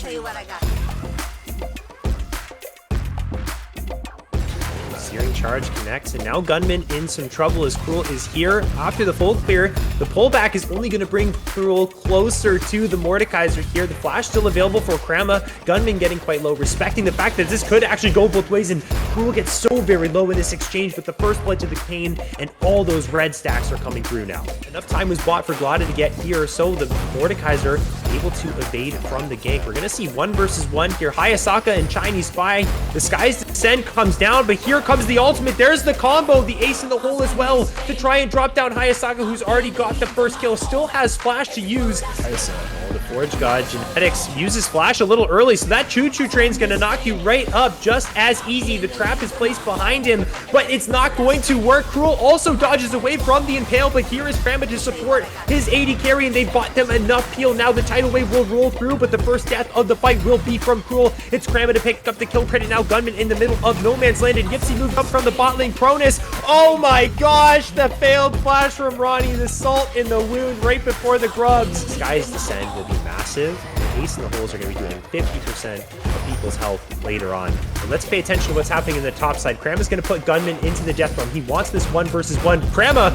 show you what I got. Searing charge connects, and now Gunman in some trouble as Cruel is here after the full clear. The pullback is only going to bring Cruel closer to the Mordekaiser here. The flash still available for Krama. Gunman getting quite low, respecting the fact that this could actually go both ways, and Cruel gets so very low in this exchange with the first blood to the cane, and all those red stacks are coming through now. Enough time was bought for Glada to get here, so the Mordekaiser able to evade from the gank. We're going to see 1 versus 1 here. Hayasaka and Chinese Spy. The Sky's Descent comes down, but here comes the ultimate. There's the combo, the ace in the hole as well to try and drop down Hayasaka, who's already got the first kill. Still has flash to use. The Forge God Genetics uses flash a little early, so that choo-choo train's going to knock you right up just as easy. The trap is placed behind him, but it's not going to work. Cruel also dodges away from the impale, but here is Krama to support his AD carry, and they bought them enough peel. Now the tidal wave will roll through, but the first death of the fight will be from Cruel. It's Krama to pick up the kill credit. Now Gunman in the middle of no man's land, and Yipsy moved up from the bot lane. Cronus, oh my gosh, the failed flash from Ronnie, the salt in the wound right before the grubs. Sky's Descent will be massive. The ace in the holes are going to be doing 50% of people's health later on. And let's pay attention to what's happening in the top side. Krama's going to put Gunman into the death realm. He wants this 1 versus 1. Krama,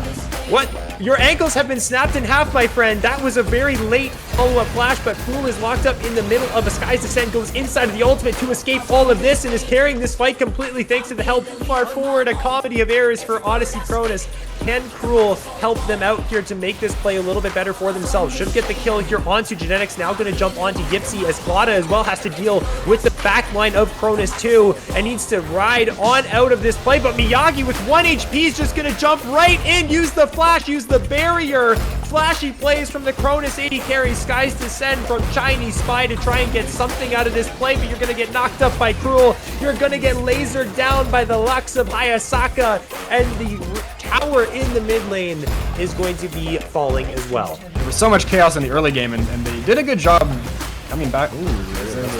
what? Your ankles have been snapped in half, my friend. That was a very late follow-up flash, but Cruel is locked up in the middle of a Sky's Descent, goes inside of the ultimate to escape all of this, and is carrying this fight completely thanks to the help far forward. A comedy of errors for Odyssey Cronus. Can Cruel help them out here to make this play a little bit better for themselves? Should get the kill here onto Genetics. Now going to jump onto Yipsy, as Glada as well has to deal with the back line of Cronus too, and needs to ride on out of this play. But Miyagi with 1 HP is just going to jump right in, use the flash, use the barrier. Flashy plays from the Cronus AD carry. Sky's Descent from Chinese Spy to try and get something out of this play, but you're going to get knocked up by Cruel. You're going to get lasered down by the Lux of Hayasaka, and the tower in the mid lane is going to be falling as well. There was so much chaos in the early game, and they did a good job coming back. Ooh,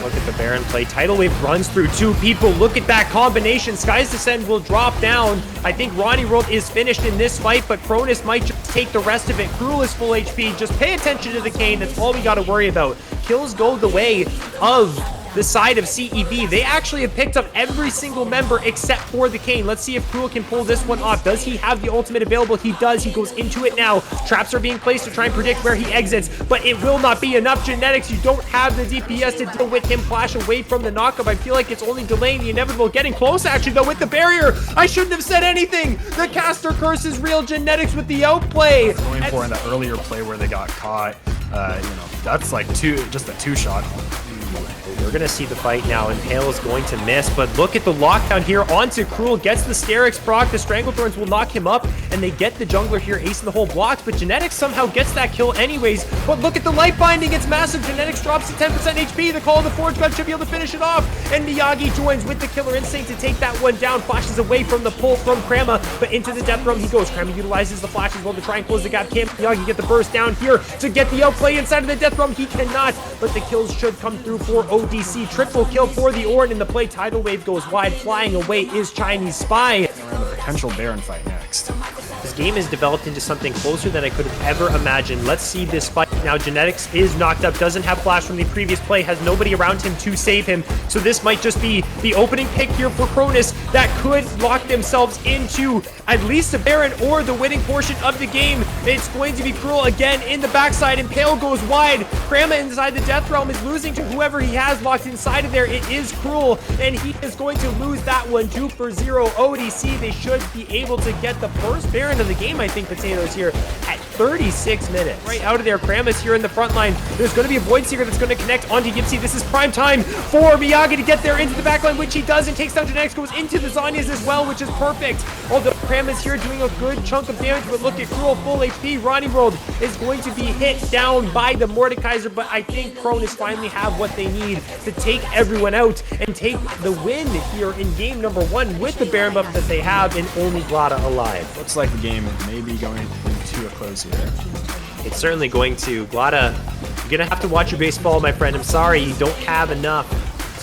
look at the Baron play. Tidal Wave runs through 2 people. Look at that combination. Sky's Descent will drop down. I think Ronnie World is finished in this fight, but Cronus might just take the rest of it. Cruel is full HP. Just pay attention to the cane. That's all we got to worry about. Kills go the way of the side of CEV. They actually have picked up every single member except for the cane. Let's see if Cruel can pull this one off. Does he have the ultimate available? He does. He goes into it now. Traps are being placed to try and predict where he exits, but it will not be enough. Genetics, you don't have the DPS to deal with him. Flash away from the knockup. I feel like it's only delaying the inevitable. Getting close actually though with the barrier. I shouldn't have said anything. The caster curse is real. Genetics with the outplay. Going for in that earlier play where they got caught, that's like just a 2-shot. We're going to see the fight now. Impale is going to miss, but look at the lockdown here onto Cruel. Gets the Sterix proc. The Stranglethorns will knock him up, and they get the jungler here. Ace in the hole blocks, but Genetics somehow gets that kill anyways. But look at the light binding. It's massive. Genetics drops to 10% HP. The Call of the Forge God should be able to finish it off, and Miyagi joins with the Killer Instinct to take that one down. Flashes away from the pull from Krama, but into the death realm he goes. Krama utilizes the flash as well to try and close the gap. Can Miyagi get the burst down here to get the outplay inside of the death realm? He cannot, but the kills should come through for ODC. Triple kill for the Ornn in the play. Tidal Wave goes wide. Flying away is Chinese Spy. Around a potential Baron fight next. This game has developed into something closer than I could have ever imagined. Let's see this fight. Now Genetics is knocked up, doesn't have flash from the previous play, has nobody around him to save him. So this might just be the opening pick here for Cronus that could lock themselves into at least a Baron or the winning portion of the game. It's going to be Cruel again in the backside. Impale goes wide. Krama inside the Death Realm is losing to whoever he has locked inside of there. It is Cruel, and he is going to lose that one 2-0. ODC, they should be able to get the first Baron of the game, I think, Potatoes here at 36 minutes. Right out of there, Krama's here in the front line. There's going to be a Void Seeker that's going to connect onto Yipsy. This is prime time for Miyagi to get there into the back line, which he does, and takes down Genetics, goes into the Zanyas as well, which is perfect. Although Krama's here doing a good chunk of damage, but look at Cruel, full HP. Ronnie World is going to be hit down by the Mordekaiser, but I think Cronus finally have what they need to take everyone out and take the win here in game number 1 with the Baron buff that they have and only Glada alive. Looks like the game may be going to a close here. It's certainly going to. Glada, you're going to have to watch your baseball, my friend. I'm sorry, you don't have enough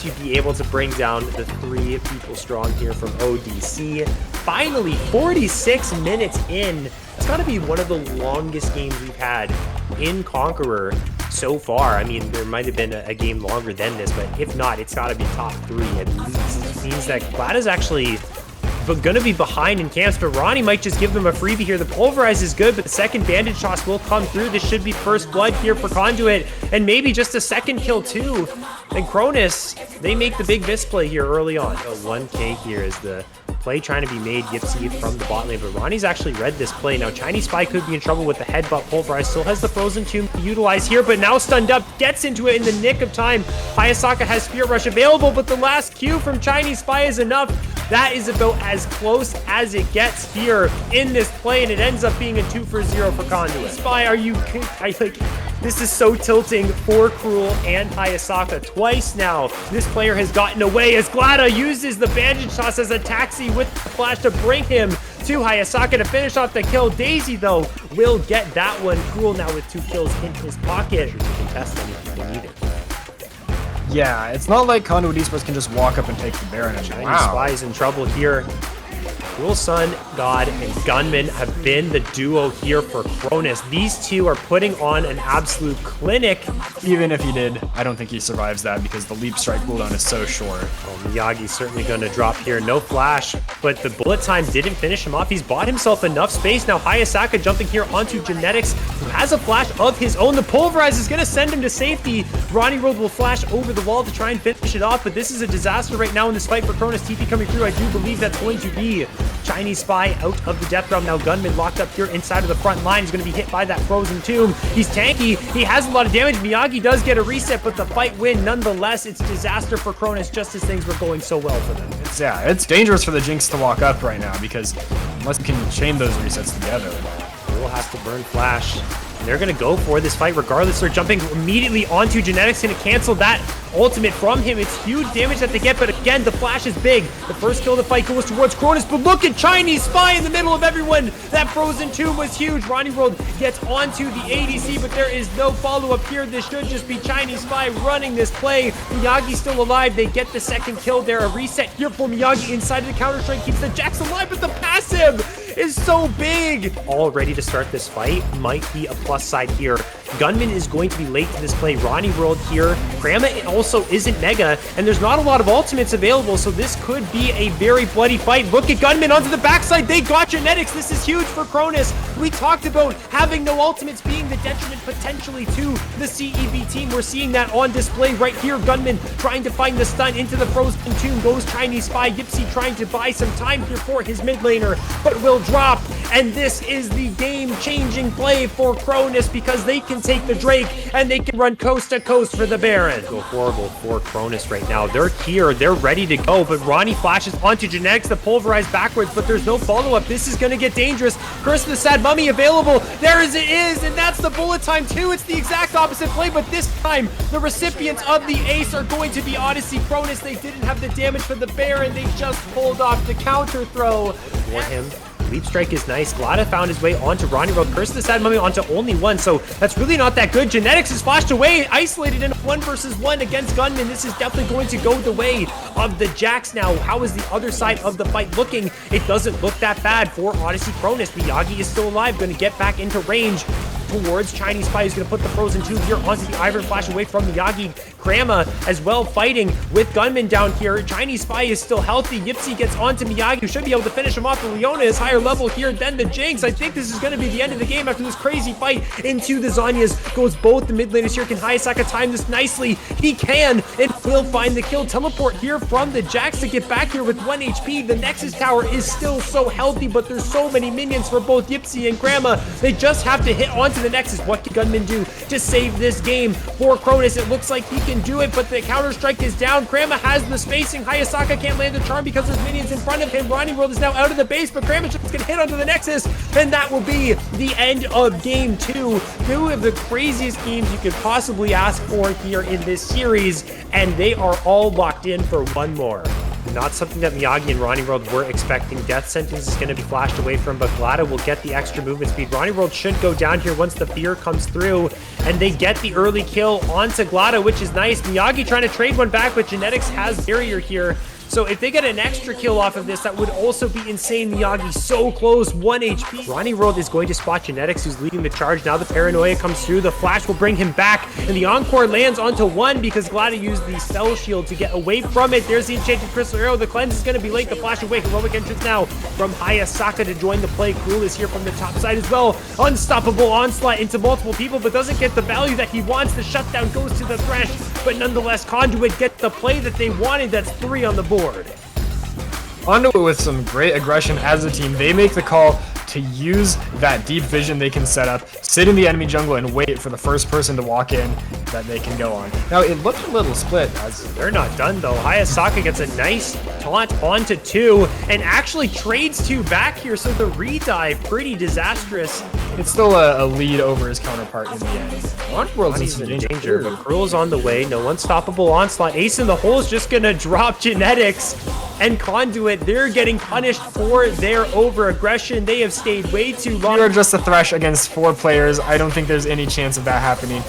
to be able to bring down the 3 people strong here from ODC. Finally, 46 minutes in. It's got to be one of the longest games we've had in Conqueror so far. I mean, there might have been a game longer than this, but if not, it's got to be top 3 at least. It means that Glada's actually going to be behind in camps, but Ronnie might just give them a freebie here. The Pulverize is good, but the second bandage toss will come through. This should be first blood here for Conduit, and maybe just a second kill too. And Cronus, they make the big misplay here early on. A 1K here is the play trying to be made. Yipsy from the bot lane, but Ronnie's actually read this play. Now Chinese Spy could be in trouble with the headbutt. Pulverize still has the Frozen Tomb to utilize here, but now stunned up, gets into it in the nick of time. Hayasaka has Spirit Rush available, but the last Q from Chinese Spy is enough. That is about as close as it gets here in this play, and it ends up being a 2 for 0 for Conduit. Spy, are you... This is so tilting for Cruel and Hayasaka. Twice now, this player has gotten away as Glada uses the bandage toss as a taxi with the flash to bring him to Hayasaka to finish off the kill. Daisy, though, will get that one. Cruel now with 2 kills in his pocket. Contest them if they need it. Yeah, it's not like Conduit Esports can just walk up and take the Baron. And Chinese Spy is in trouble here. Cruel Sun God and Gunman have been the duo here for Cronus. These two are putting on an absolute clinic. Even if he did, I don't think he survives that because the leap strike cooldown is so short. Oh, Miyagi's certainly going to drop here. No flash, but the bullet time didn't finish him off. He's bought himself enough space. Now Hayasaka jumping here onto Genetics, who has a flash of his own. The Pulverize is going to send him to safety. Ronnie Road will flash over the wall to try and finish it off, but this is a disaster right now in this fight for Cronus. TP coming through. I do believe that's going to be Chinese Spy out of the death realm. Now Gunman locked up here inside of the front line. He's going to be hit by that Frozen Tomb. He's tanky. He has a lot of damage. Miyagi does get a reset, but the fight win nonetheless. It's disaster for Cronus just as things were going so well for them. It's dangerous for the Jinx to walk up right now because unless you can chain those resets together. We'll have to burn flash. And they're going to go for this fight regardless. They're jumping immediately onto Genetics, going to cancel that ultimate from him. It's huge damage that they get, but again, the flash is big. The first kill of the fight goes towards Cronus, but look at Chinese Spy in the middle of everyone. That Frozen Tomb was huge. Ronnie World gets onto the ADC, but there is no follow-up here. This should just be Chinese Spy running this play. Miyagi's still alive. They get the second kill there. A reset here for Miyagi inside of the counter-strike keeps the Jax alive, but the passive is so big. All ready to start this fight. Might be a plus side here. Gunman is going to be late to this play. Ronnie World here. Grandma also isn't Mega, and there's not a lot of ultimates available, so this could be a very bloody fight. Look at Gunman onto the backside. They got Genetics. This is huge for Cronus. We talked about having no ultimates being the detriment potentially to the CEV team. We're seeing that on display right here. Gunman trying to find the stun into the Frozen Tomb. Goes Chinese Spy. Yipsy trying to buy some time here for his mid laner, but will drop. And this is the game-changing play for Cronus because they can take the Drake and they can run coast to coast for the Baron. Go horrible for Cronus right now. They're here. They're ready to go, but Ronnie flashes onto Genetics to Pulverize backwards, but there's no follow-up. This is going to get dangerous. Curse of the Sad Mummy available. There as it is, and that's the bullet time too. It's the exact opposite play, but this time the recipients of the ace are going to be Odyssey. Cronus, they didn't have the damage for the Baron. They just pulled off the counter throw for him. Leap Strike is nice. Glada found his way onto Ronnie Road. Curse of the Sad Mummy onto only one, so that's really not that good. Genetics is flashed away, isolated in 1 versus 1 against Gunman. This is definitely going to go the way of the Jax now. How is the other side of the fight looking? It doesn't look that bad for Odyssey Cronus. Miyagi is still alive, going to get back into range towards Chinese Spy, who's going to put the Frozen Tomb here onto the Iron Flash away from Miyagi. Grandma as well fighting with Gunman down here. Chinese Spy is still healthy. Yipsy gets onto Miyagi, who should be able to finish him off, but Leona is higher level here than the Jinx. I think this is going to be the end of the game after this crazy fight into the Zanyas. Goes both the mid laners here. Can Hayasaka time this nicely? He can, and will find the kill. Teleport here from the Jax to get back here with 1 HP. The Nexus Tower is still so healthy, but there's so many minions for both Yipsy and Grandma. They just have to hit onto the Nexus. What can Gunman do to save this game for Cronus? It looks like he can do it, but the counter-strike is down. Grandma has the spacing. Hayasaka can't land the charm because there's minions in front of him. Ronnie World is now out of the base, but Grandma's just gonna hit onto the Nexus, and that will be the end of game 2. 2 of the craziest games you could possibly ask for here in this series, and they are all locked in for one more. Not something that Miyagi and Ronnie World were expecting. Death Sentence is going to be flashed away from, but Glada will get the extra movement speed. Ronnie World should go down here once the fear comes through, and they get the early kill onto Glada, which is nice. Miyagi trying to trade one back, but Genetics has barrier here. So if they get an extra kill off of this, that would also be insane. Miyagi so close, 1 HP. Ronnie World is going to spot Genetics, who's leading the charge. Now the paranoia comes through. The flash will bring him back, and the encore lands onto 1 because Glada used the spell shield to get away from it. There's the enchanted crystal arrow. The cleanse is going to be late. The flash away. Heroic entrance now from Hayasaka to join the play. Cruel is here from the top side as well. Unstoppable onslaught into multiple people, but doesn't get the value that he wants. The shutdown goes to the Thresh, but nonetheless, Conduit get the play that they wanted. That's 3 on the board. Conduit with some great aggression as a team. They make the call to use that deep vision they can set up, sit in the enemy jungle, and wait for the first person to walk in that they can go on. Now, it looked a little split. As they're not done, though. Hayasaka gets a nice taunt onto 2 and actually trades 2 back here, so the redive, pretty disastrous. It's still a lead over his counterpart in the end. Ronnie's in danger, but Cruel's on the way. No unstoppable onslaught. Ace in the hole is just gonna drop Genetics, and Conduit, they're getting punished for their over-aggression. They have stayed way too long. You're just a Thresh against 4 players. I don't think there's any chance of that happening.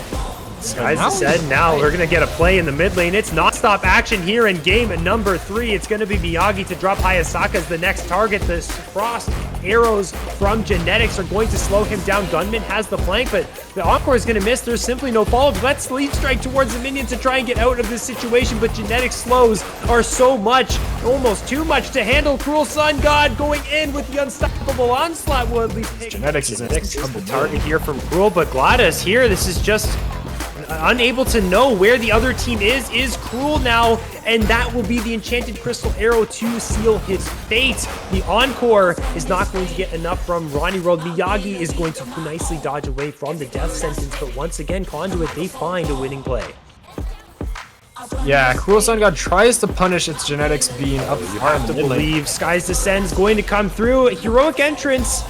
Skies said now we're gonna get a play in the mid lane. It's not stop action here in game number 3. It's gonna be Miyagi to drop Hayasaka as the next target. The frost arrows from Genetics are going to slow him down. Gunman has the flank, but the encore is gonna miss. There's simply no follow-up. Let's sleep strike towards the minion to try and get out of this situation, but Genetics slows are so much, almost too much to handle. Cruel Sun God going in with the unstoppable onslaught will at least take. Genetics is the target here from Cruel, but Glada's here. This is just unable to know where the other team is Cruel now, and that will be the enchanted crystal arrow to seal his fate. The encore is not going to get enough from Ronnie World. Miyagi is going to nicely dodge away from the death sentence, but once again, Conduit, they find a winning play. Yeah, Cruel Sun God tries to punish its Genetics being up You have to believe Skies Descend's going to come through. Heroic entrance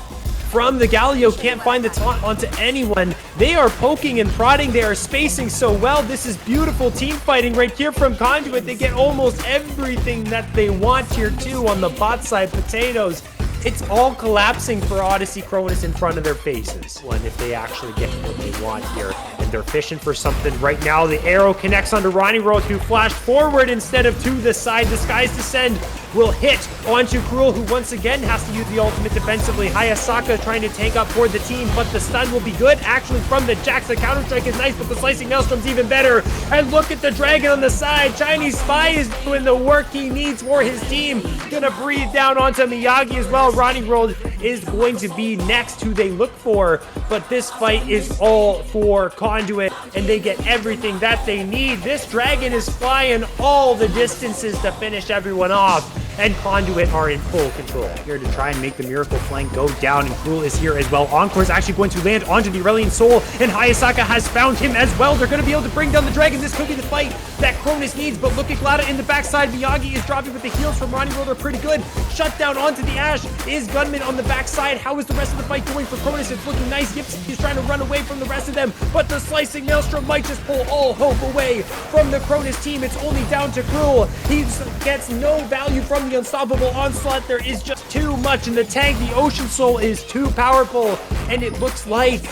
from the Galio, can't find the taunt onto anyone. They are poking and prodding. They are spacing so well. This is beautiful team fighting right here from Conduit. They get almost everything that they want. Tier 2 on the bot side, potatoes. It's all collapsing for Odyssey Cronus in front of their faces. And if they actually get what they want here, and they're fishing for something right now. The arrow connects onto Ronnie World, who flashed forward instead of to the side. The Skies Descend will hit onto Cruel, who once again has to use the ultimate defensively. Hayasaka trying to tank up for the team, but the stun will be good. Actually, from the Jax, the counter-strike is nice, but the Slicing Maelstrom's even better. And look at the Dragon on the side. Chinese Spy is doing the work he needs for his team. Gonna breathe down onto Miyagi as well. Ronnie World is going to be next, who they look for, but this fight is all for Conduit, and they get everything that they need. This Dragon is flying all the distances to finish everyone off, and Conduit are in full control. Here to try and make the Miracle Flank go down, and Cruel is here as well. Encore is actually going to land onto the Aurelian Soul, and Hayasaka has found him as well. They're going to be able to bring down the Dragon. This could be the fight that Cronus needs, but look at Glada in the backside. Miyagi is dropping, but the heals from Ronnie World are pretty good. Shut down onto the Ash is Gunman on the backside. How is the rest of the fight going for Cronus? It's looking nice. Gipsy is trying to run away from the rest of them, but the Slicing Maelstrom might just pull all hope away from the Cronus team. It's only down to Cruel. He gets no value from the unstoppable onslaught. There is just too much in the tank. The Ocean Soul is too powerful, and it looks like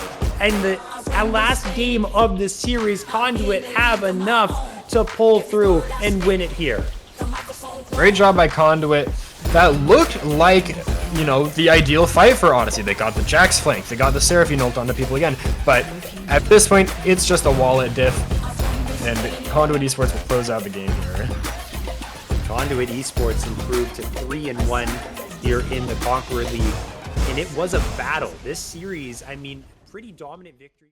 in the last game of the series, Conduit have enough to pull through and win it here. Great job by Conduit. That looked like, you know, the ideal fight for Odyssey. They got the Jax flank, they got the Seraphine ult onto people again, but at this point, it's just a wallet diff, and Conduit Esports will close out the game here. Conduit Esports improved to 3-1 here in the Conqueror League, and it was a battle. This series, I mean, pretty dominant victory.